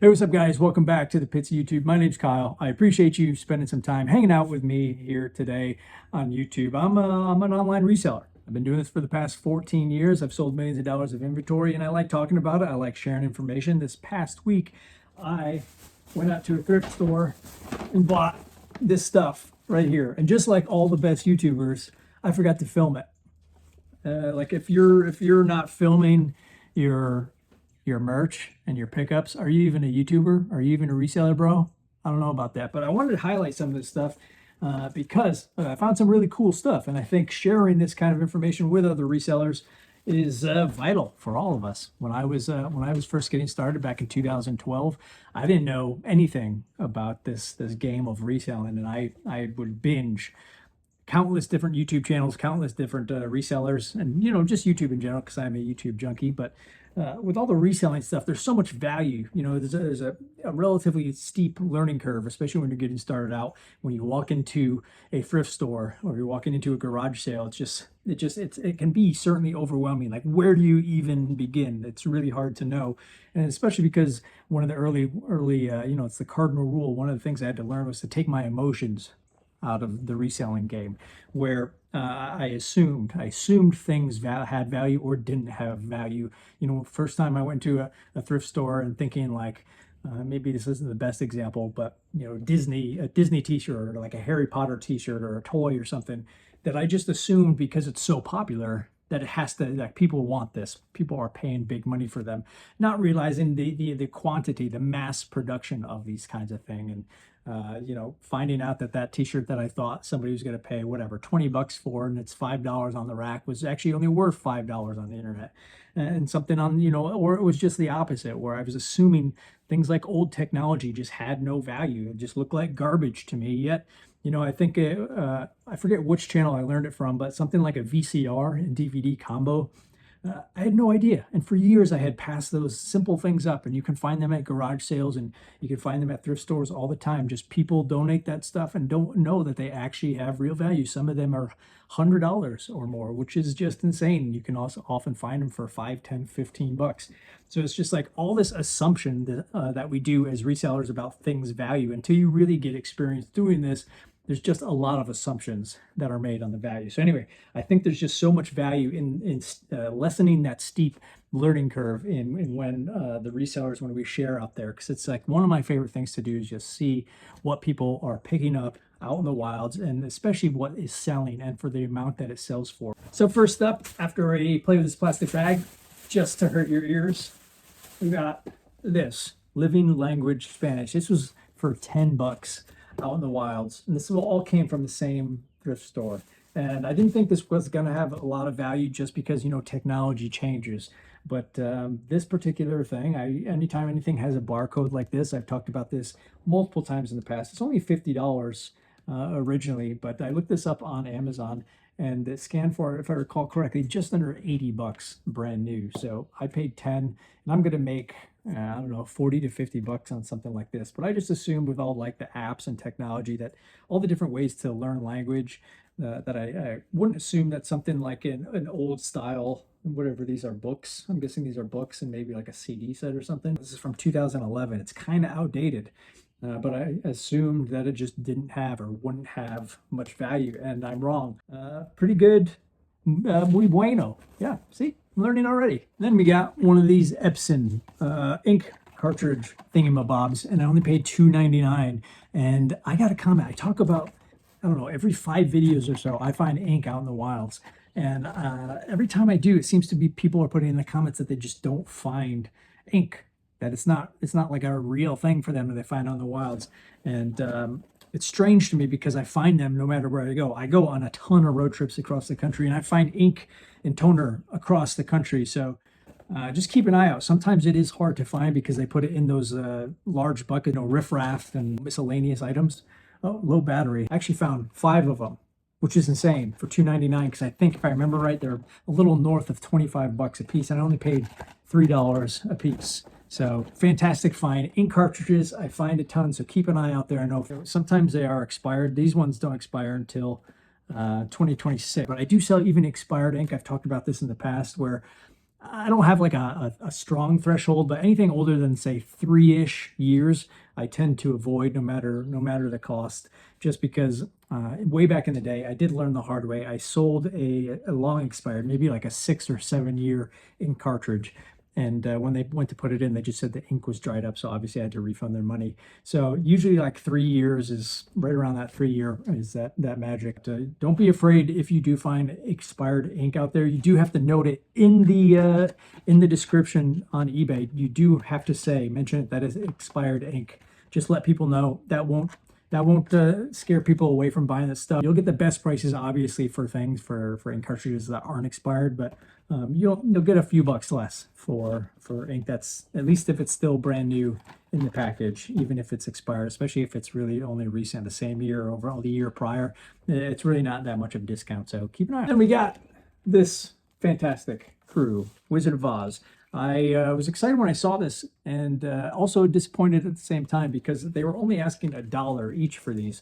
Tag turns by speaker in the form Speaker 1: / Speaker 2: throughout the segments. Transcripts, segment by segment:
Speaker 1: Hey, what's up, guys? Welcome back to the Pits of YouTube. My name's Kyle. I appreciate you spending some time hanging out with me here today on YouTube. I'm an online reseller. I've been doing this for the past 14 years. I've sold millions of dollars of inventory, and I like talking about it. I like sharing information. This past week, I went out to a thrift store and bought this stuff right here. And just like all the best YouTubers, I forgot to film it. Like if you're not filming your merch and your pickups, are you even a YouTuber? Are you even a reseller, bro? I don't know about that, but I wanted to highlight some of this stuff because I found some really cool stuff, and I think sharing this kind of information with other resellers is vital for all of us. When I was first getting started back in 2012, I didn't know anything about this game of reselling, and I would binge countless different YouTube channels, countless different resellers, and just YouTube in general because I'm a YouTube junkie. But with all the reselling stuff, there's so much value. There's a relatively steep learning curve, especially when you're getting started out. When you walk into a thrift store or you're walking into a garage sale, it can be certainly overwhelming. Like, where do you even begin? It's really hard to know, and especially because one of the early it's the cardinal rule. One of the things I had to learn was to take my emotions out of the reselling game, where I assumed things had value or didn't have value. First time I went to a thrift store and thinking like, maybe this isn't the best example, but a Disney t-shirt or like a Harry Potter t-shirt or a toy or something that I just assumed because it's so popular that it has to, like, people want this. People are paying big money for them, not realizing the quantity, the mass production of these kinds of things. And finding out that t-shirt that I thought somebody was going to pay whatever $20 for, and it's $5 on the rack, was actually only worth $5 on the internet. And something on, or it was just the opposite, where I was assuming things like old technology just had no value. It just looked like garbage to me. Yet, I think I forget which channel I learned it from, but something like a VCR and DVD combo. I had no idea. And for years, I had passed those simple things up, and you can find them at garage sales and you can find them at thrift stores all the time. Just people donate that stuff and don't know that they actually have real value. Some of them are $100 or more, which is just insane. You can also often find them for $5, $10, $15. So it's just like all this assumption that we do as resellers about things' value. Until you really get experience doing this, there's just a lot of assumptions that are made on the value. So anyway, I think there's just so much value in lessening that steep learning curve in when the resellers, when we share out there, because it's like one of my favorite things to do is just see what people are picking up out in the wilds, and especially what is selling and for the amount that it sells for. So first up, after I play with this plastic bag, just to hurt your ears, we got this Living Language Spanish. This was for $10 out in the wilds, and this all came from the same thrift store. And I didn't think this was going to have a lot of value just because technology changes. But this particular thing, anytime anything has a barcode like this, I've talked about this multiple times in the past. It's only $50 originally, but I looked this up on Amazon, and it scanned for, if I recall correctly, just under $80 brand new. So I paid 10, and I'm going to make I don't know, 40 to $50 on something like this. But I just assumed with all like the apps and technology, that all the different ways to learn language, that I wouldn't assume that something like an old style, whatever these are, books. I'm guessing these are books and maybe like a CD set or something. This is from 2011. It's kind of outdated. But I assumed that it just didn't have or wouldn't have much value, and I'm wrong. Pretty good. Muy bueno. Yeah, see? I'm learning already. Then we got one of these Epson ink cartridge thingamabobs, and I only paid $2.99. And I got a comment. I talk about, I don't know, every 5 videos or so, I find ink out in the wilds. And every time I do, it seems to be people are putting in the comments that they just don't find ink, that it's not like a real thing for them that they find on the wilds. And it's strange to me because I find them no matter where I go. I go on a ton of road trips across the country, and I find ink and toner across the country. So just keep an eye out. Sometimes it is hard to find because they put it in those large bucket, riffraff and miscellaneous items. Oh, low battery. I actually found 5 of them, which is insane, for $2.99, because I think, if I remember right, they're a little north of $25 a piece, and I only paid $3 a piece. So fantastic find. Ink cartridges, I find a ton, so keep an eye out there. I know sometimes they are expired. These ones don't expire until 2026, but I do sell even expired ink. I've talked about this in the past, where I don't have like a strong threshold, but anything older than say 3-ish years, I tend to avoid no matter the cost, just because way back in the day, I did learn the hard way. I sold a long expired, maybe like a 6 or 7 year ink cartridge. And when they went to put it in, they just said the ink was dried up. So obviously I had to refund their money. So usually like 3 years is right around that 3 year is that magic. Don't be afraid if you do find expired ink out there. You do have to note it in the description on eBay. You do have to mention it that is expired ink. Just let people know. That won't scare people away from buying this stuff. You'll get the best prices, obviously, for things for ink cartridges that aren't expired, but you'll get a few bucks less for ink that's, at least if it's still brand new in the package, even if it's expired, especially if it's really only recent, the same year or over the year prior. It's really not that much of a discount, so keep an eye on it. And we got this fantastic crew, Wizard of Oz. I was excited when I saw this, and also disappointed at the same time because they were only asking $1 each for these.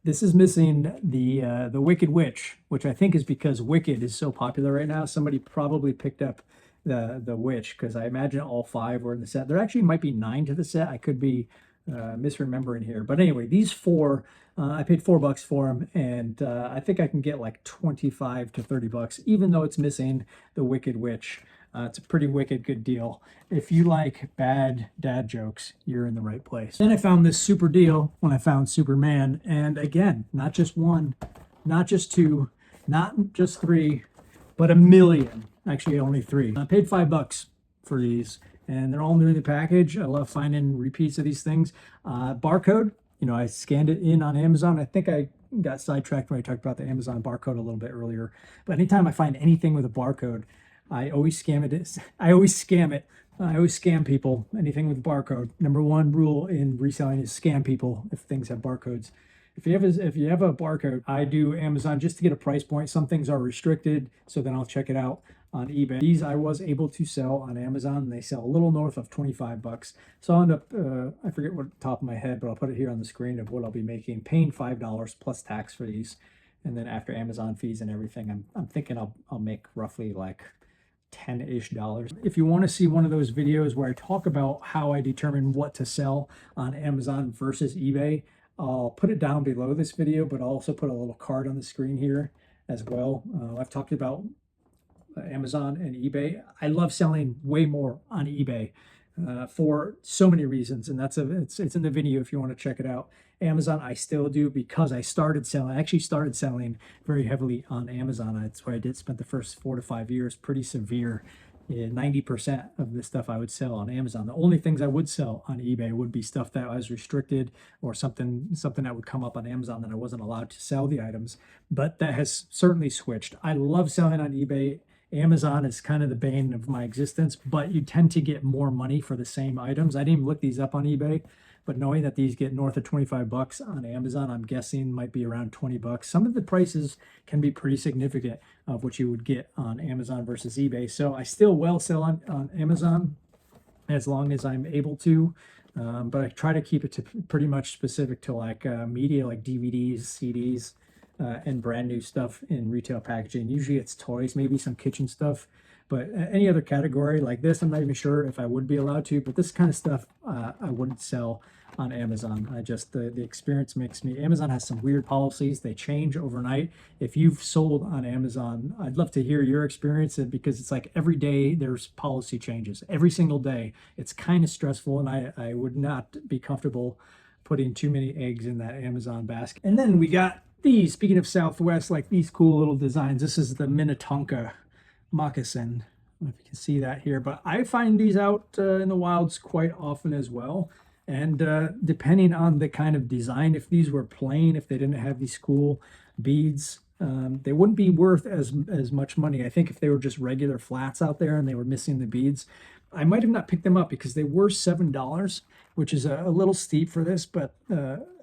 Speaker 1: This is missing the Wicked Witch, which I think is because Wicked is so popular right now. Somebody probably picked up the Witch, because I imagine all 5 were in the set. There actually might be 9 to the set. I could be misremembering here, but anyway, these 4 I paid $4 for them, and I think I can get like 25 to 30 bucks, even though it's missing the Wicked Witch. It's a pretty wicked good deal. If you like bad dad jokes, you're in the right place. Then I found this super deal when I found Superman. And again, not just 1, not just 2, not just 3, but a million. Actually, only 3. I paid $5 for these, and they're all new in the package. I love finding repeats of these things. Barcode, I scanned it in on Amazon. I think I got sidetracked when I talked about the Amazon barcode a little bit earlier. But anytime I find anything with a barcode, I always scam it. I always scam people. Anything with barcode. Number 1 rule in reselling is scam people if things have barcodes. If you have a barcode, I do Amazon just to get a price point. Some things are restricted, so then I'll check it out on eBay. These I was able to sell on Amazon, and they sell a little north of 25 bucks. So I'll end up, I forget what top of my head, but I'll put it here on the screen of what I'll be making, paying $5 plus tax for these. And then after Amazon fees and everything, I'm thinking I'll make roughly like $10-ish. If you want to see one of those videos where I talk about how I determine what to sell on Amazon versus eBay, I'll put it down below this video, but I'll also put a little card on the screen here as well. I've talked about Amazon and eBay. I love selling way more on eBay for so many reasons, and it's in the video if you want to check it out. Amazon I still do because I actually started selling very heavily on Amazon. That's where I spent the first 4 to 5 years pretty severe. 90% of the stuff I would sell on Amazon. The only things I would sell on eBay would be stuff that was restricted, or something that would come up on Amazon that I wasn't allowed to sell the items. But that has certainly switched. I love selling on eBay. Amazon is kind of the bane of my existence, but you tend to get more money for the same items. I didn't even look these up on eBay, but knowing that these get north of 25 bucks on Amazon, I'm guessing might be around 20 bucks. Some of the prices can be pretty significant of what you would get on Amazon versus eBay. So I still will sell on Amazon as long as I'm able to. But I try to keep it to pretty much specific to like media, like DVDs, CDs, and brand new stuff in retail packaging. Usually it's toys, maybe some kitchen stuff, but any other category like this, I'm not even sure if I would be allowed to, but this kind of stuff I wouldn't sell on Amazon. The experience makes me, Amazon has some weird policies. They change overnight. If you've sold on Amazon, I'd love to hear your experience, because it's like every day there's policy changes. Every single day. It's kind of stressful, and I would not be comfortable putting too many eggs in that Amazon basket. And then we got these, speaking of Southwest, like these cool little designs. This is the Minnetonka moccasin. I don't know if you can see that here, but I find these out in the wilds quite often as well. And depending on the kind of design, if these were plain, if they didn't have these cool beads, they wouldn't be worth as much money. I think if they were just regular flats out there and they were missing the beads, I might have not picked them up, because they were $7, which is a little steep for this. But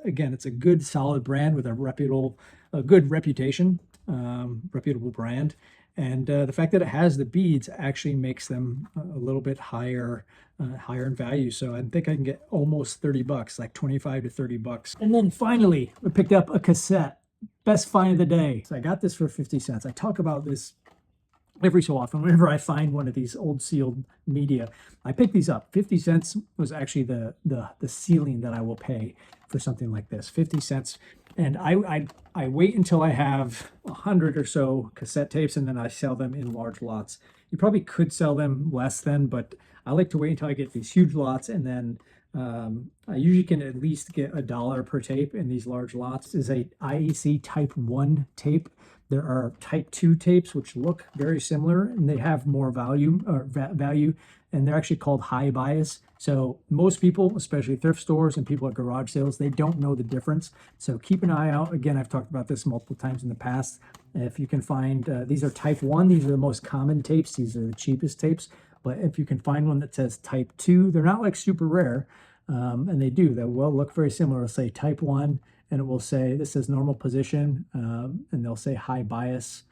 Speaker 1: again, it's a good solid brand with a good reputation, reputable brand. And the fact that it has the beads actually makes them a little bit higher in value. So I think I can get almost 30 bucks, like 25 to 30 bucks. And then finally, we picked up a cassette. Best find of the day. So I got this for 50 cents. I talk about this every so often, whenever I find one of these old sealed media, I pick these up. 50 cents was actually the ceiling that I will pay for something like this, 50 cents. And I wait until I have 100 or so cassette tapes, and then I sell them in large lots. You probably could sell them less than, but I like to wait until I get these huge lots, and then I usually can at least get $1 per tape in these large lots. This is a IEC Type 1 tape. There are Type 2 tapes, which look very similar, and they have more value, and they're actually called high bias. So most people, especially thrift stores and people at garage sales, they don't know the difference. So keep an eye out. Again, I've talked about this multiple times in the past. If you can find, these are Type 1, these are the most common tapes, these are the cheapest tapes. But if you can find one that says Type 2, they're not like super rare, and they will look very similar. It'll say Type 1, and it will say, this says normal position, and they'll say high bias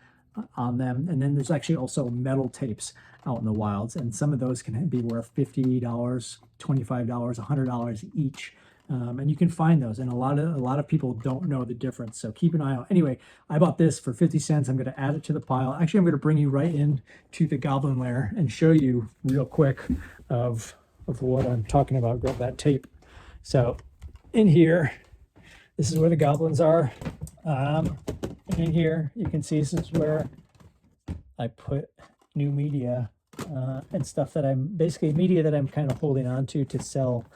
Speaker 1: on them. And then there's actually also metal tapes out in the wilds, and some of those can be worth $50, $25, $100 each. And you can find those, and a lot of people don't know the difference, so keep an eye out. Anyway, I bought this for 50 cents. I'm going to add it to the pile. Actually, I'm going to bring you right in to the goblin lair and show you real quick of what I'm talking about. Grab that tape. So in here, this is where the goblins are. In here, you can see this is where I put new media and stuff that basically media that I'm kind of holding on to sell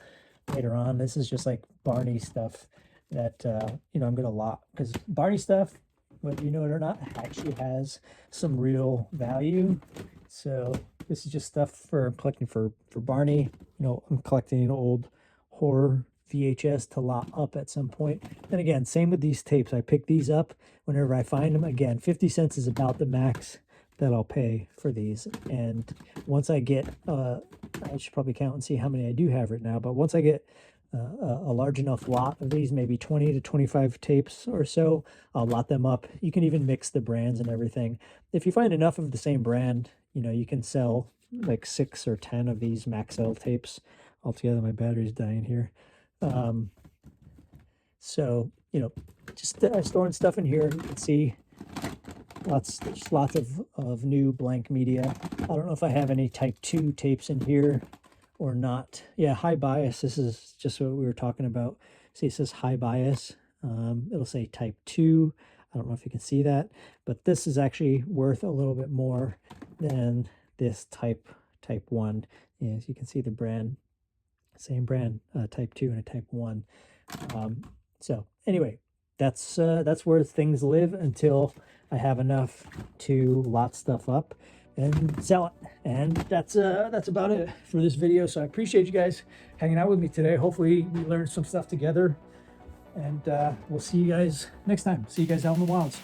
Speaker 1: later on. This is just like Barney stuff that I'm going to lot, because Barney stuff, whether you know it or not, actually has some real value. So this is just stuff for collecting for Barney. I'm collecting an old horror VHS to lot up at some point. And again, same with these tapes. I pick these up whenever I find them. Again, 50 cents is about the max that I'll pay for these. And once I get, I should probably count and see how many I do have right now, but once I get a large enough lot of these, maybe 20 to 25 tapes or so, I'll lot them up. You can even mix the brands and everything. If you find enough of the same brand, you can sell like 6 or 10 of these Maxell tapes altogether. My battery's dying here. So, just storing stuff in here. You can see lots of new blank media. I don't know if I have any Type 2 tapes in here or not. Yeah, high bias. This is just what we were talking about. See, it says high bias. It'll say Type 2. I don't know if you can see that, but this is actually worth a little bit more than this Type 1. As you can see, the brand, same brand, Type 2 and a Type 1. So anyway, that's where things live until I have enough to lot stuff up and sell it. And that's about it for this video. So I appreciate you guys hanging out with me today. Hopefully we learned some stuff together, and we'll see you guys next time. See you guys out in the wilds.